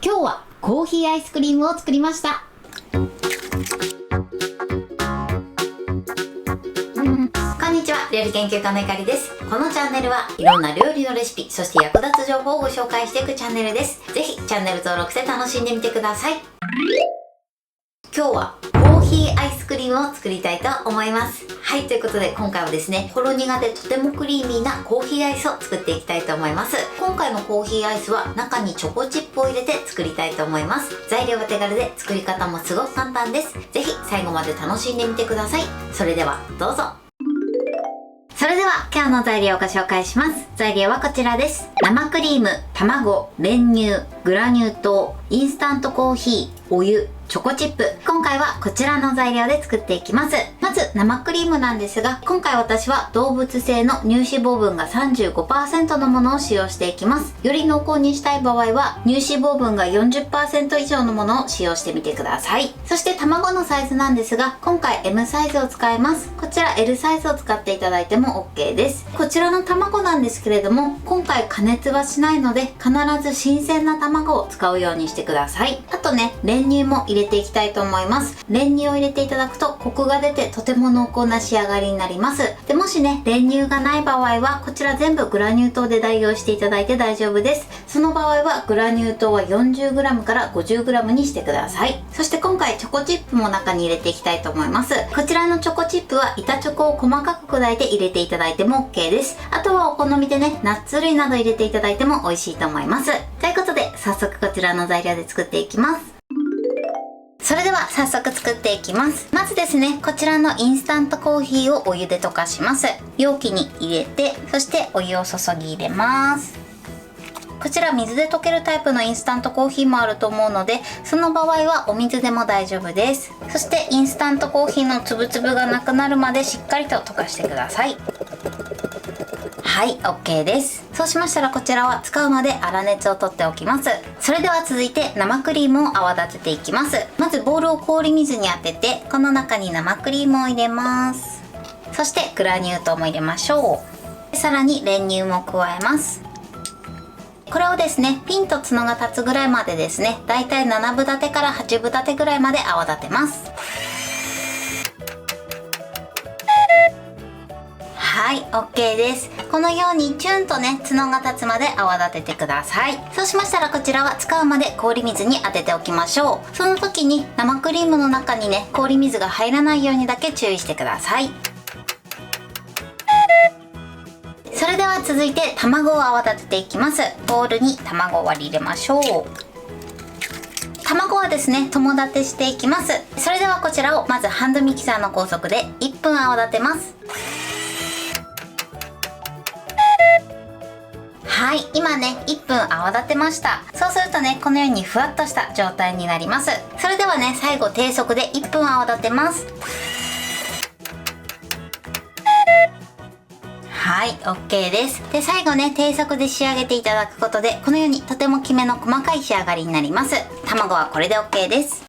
今日はコーヒーアイスクリームを作りました。こんにちは、料理研究家のゆかりです。このチャンネルはいろんな料理のレシピ、そして役立つ情報をご紹介していくチャンネルです。ぜひチャンネル登録して楽しんでみてください。今日はコーヒーアイスクリームを作りたいと思います。はい、ということで今回はですね、ほろ苦でとてもクリーミーなコーヒーアイスを作っていきたいと思います。今回のコーヒーアイスは中にチョコチップを入れて作りたいと思います。材料は手軽で作り方もすごく簡単です。ぜひ最後まで楽しんでみてください。それではどうぞ。それでは今日の材料をご紹介します。材料はこちらです。生クリーム、卵、練乳、グラニュー糖、インスタントコーヒー、お湯、チョコチップ。今回はこちらの材料で作っていきます。まず生クリームなんですが、今回私は動物性の乳脂肪分が 35% のものを使用していきます。より濃厚にしたい場合は乳脂肪分が 40% 以上のものを使用してみてください。そして卵のサイズなんですが、今回 M サイズを使います。こちら L サイズを使っていただいても OK です。こちらの卵なんですけれども、今回加熱はしないので必ず新鮮な卵を使うようにしてください。あとね、練乳も入れていきたいと思います。練乳を入れていただくとコクが出てとても濃厚な仕上がりになります。でもしね、練乳がない場合はこちら全部グラニュー糖で代用していただいて大丈夫です。その場合はグラニュー糖は 40g から 50g にしてください。そして今回チョコチップも中に入れていきたいと思います。こちらのチョコチップは板チョコを細かく砕いて入れていただいても OK です。あとはお好みでね、ナッツ類など入れていただいても美味しいと思います。ということで早速こちらの材料で作っていきます。それでは早速作っていきます。まずですね、こちらのインスタントコーヒーをお湯で溶かします。容器に入れて、そしてお湯を注ぎ入れます。こちら水で溶けるタイプのインスタントコーヒーもあると思うので、その場合はお水でも大丈夫です。そしてインスタントコーヒーの粒々がなくなるまでしっかりと溶かしてください。はい、OK です。そうしましたらこちらは使うまで粗熱を取っておきます。それでは続いて生クリームを泡立てていきます。まずボウルを氷水に当てて、この中に生クリームを入れます。そしてグラニュー糖も入れましょう。さらに練乳も加えます。これをですね、ピンと角が立つぐらいまでですね、だいたい7分立てから8分立てぐらいまで泡立てます。はい、OK です。このようにチュンとね、角が立つまで泡立ててください。そうしましたらこちらは使うまで氷水に当てておきましょう。その時に生クリームの中にね、氷水が入らないようにだけ注意してください。それでは続いて卵を泡立てていきます。ボウルに卵を割り入れましょう。卵はですね、友立てしていきます。それではこちらをまずハンドミキサーの高速で1分泡立てます。はい、今ね、1分泡立てました。そうするとね、このようにふわっとした状態になります。それではね、最後低速で1分泡立てます。はい、OK です。で、最後ね、低速で仕上げていただくことで、このようにとてもきめの細かい仕上がりになります。卵はこれで OK です。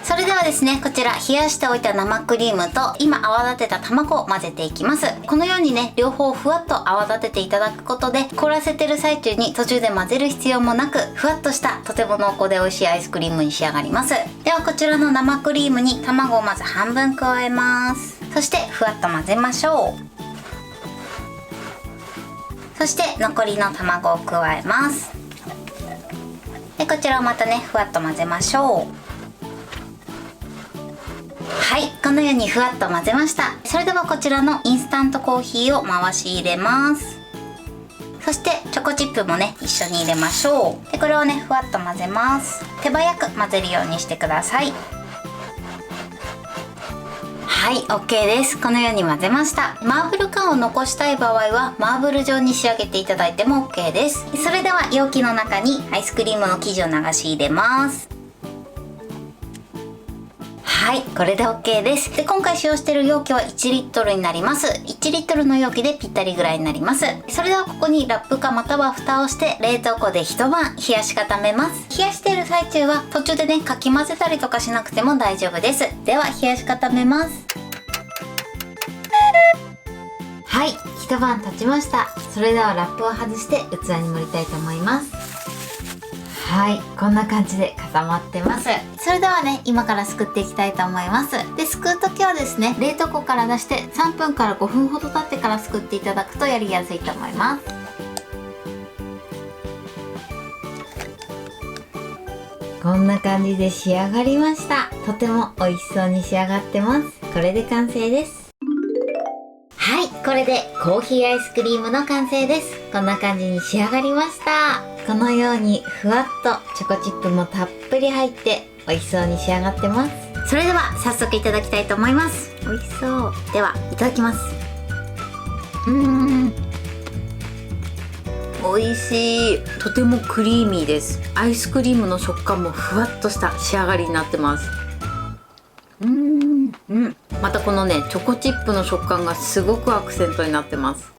それではですね、こちら冷やしておいた生クリームと今泡立てた卵を混ぜていきます。このようにね、両方ふわっと泡立てていただくことで、凍らせてる最中に途中で混ぜる必要もなく、ふわっとしたとても濃厚で美味しいアイスクリームに仕上がります。ではこちらの生クリームに卵をまず半分加えます。そしてふわっと混ぜましょう。そして残りの卵を加えます。で、こちらをまたね、ふわっと混ぜましょう。はい、このようにふわっと混ぜました。それではこちらのインスタントコーヒーを回し入れます。そしてチョコチップもね、一緒に入れましょう。で、これをね、ふわっと混ぜます。手早く混ぜるようにしてください。はい、OK です。このように混ぜました。マーブル感を残したい場合はマーブル状に仕上げていただいても OK です。それでは容器の中にアイスクリームの生地を流し入れます。はい、これで OK です。で、今回使用している容器は1リットルになります。1リットルの容器でぴったりぐらいになります。それではここにラップかまたは蓋をして冷凍庫で一晩冷やし固めます。冷やしている最中は途中でね、かき混ぜたりとかしなくても大丈夫です。では冷やし固めます。はい、一晩経ちました。それではラップを外して器に盛りたいと思います。はい、こんな感じで固まってます。それではね、今からすくっていきたいと思います。ですくう時はですね、冷凍庫から出して3分から5分ほど経ってからすくっていただくとやりやすいと思います。こんな感じで仕上がりました。とても美味しそうに仕上がってます。これで完成です。はい、これでコーヒーアイスクリームの完成です。こんな感じに仕上がりました。このようにふわっとチョコチップもたっぷり入って美味しそうに仕上がってます。それでは早速いただきたいと思います。美味しそう。ではいただきます。美味しい。とてもクリーミーです。アイスクリームの食感もふわっとした仕上がりになってます。またこのねチョコチップの食感がすごくアクセントになってます。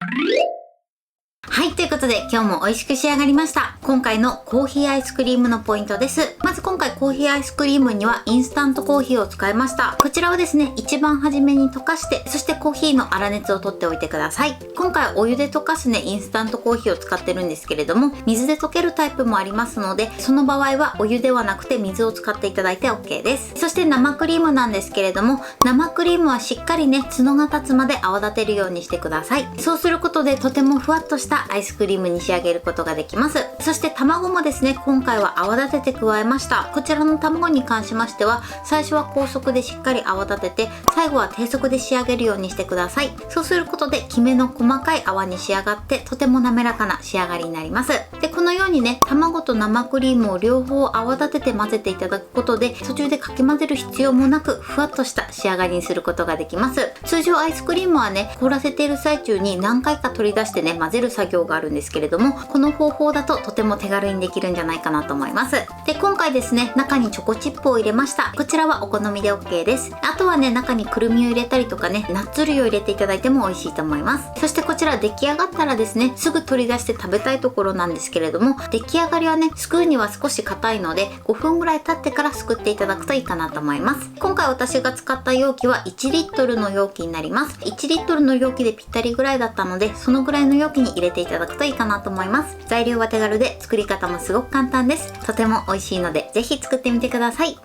はい、ということで今日も美味しく仕上がりました。今回のコーヒーアイスクリームのポイントです。まず今回コーヒーアイスクリームにはインスタントコーヒーを使いました。こちらをですね、一番初めに溶かして、そしてコーヒーの粗熱を取っておいてください。今回お湯で溶かすね、インスタントコーヒーを使ってるんですけれども、水で溶けるタイプもありますので、その場合はお湯ではなくて水を使っていただいて OK です。そして生クリームなんですけれども、生クリームはしっかりね、角が立つまで泡立てるようにしてください。そうすることでとてもふわっとしたアイスクリームに仕上げることができます。そして卵もですね、今回は泡立てて加えました。こちらの卵に関しましては、最初は高速でしっかり泡立てて、最後は低速で仕上げるようにしてください。そうすることできめの細かい泡に仕上がって、とても滑らかな仕上がりになります。で、このようにね、卵と生クリームを両方泡立てて混ぜていただくことで、途中でかき混ぜる必要もなく、ふわっとした仕上がりにすることができます。通常アイスクリームはね、凍らせている最中に何回か取り出してね、混ぜる作業があるんですけれども、この方法だととても手軽にできるんじゃないかなと思います。で、今回ですね、中にチョコチップを入れました。こちらはお好みで OK です。あとはね、中にくるみを入れたりとかね、ナッツ類を入れていただいても美味しいと思います。そしてこちら出来上がったらですね、すぐ取り出して食べたいところなんですけれども、出来上がりはね、すくうには少し硬いので、5分ぐらい経ってからすくっていただくといいかなと思います。今回私が使った容器は1リットルの容器になります。1リットルの容器でぴったりぐらいだったので、そのぐらいの容器に入れていただくといいかなと思います。材料は手軽で作り方もすごく簡単です。とても美味しいのでぜひ作ってみてください。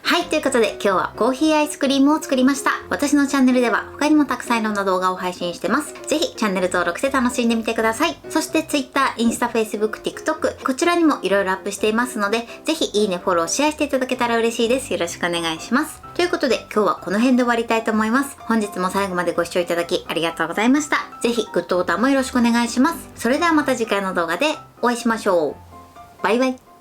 はい、ということで今日はコーヒーアイスクリームを作りました。私のチャンネルでは他にもたくさんいろんな動画を配信してます。ぜひチャンネル登録して楽しんでみてください。そして Twitter、インスタ、Facebook、TikTok こちらにもいろいろアップしていますので、ぜひいいね、フォロー、シェアしていただけたら嬉しいです。よろしくお願いします。ということで今日はこの辺で終わりたいと思います。本日も最後までご視聴いただきありがとうございました。ぜひグッドボタンもよろしくお願いします。それではまた次回の動画でお会いしましょう。バイバイ。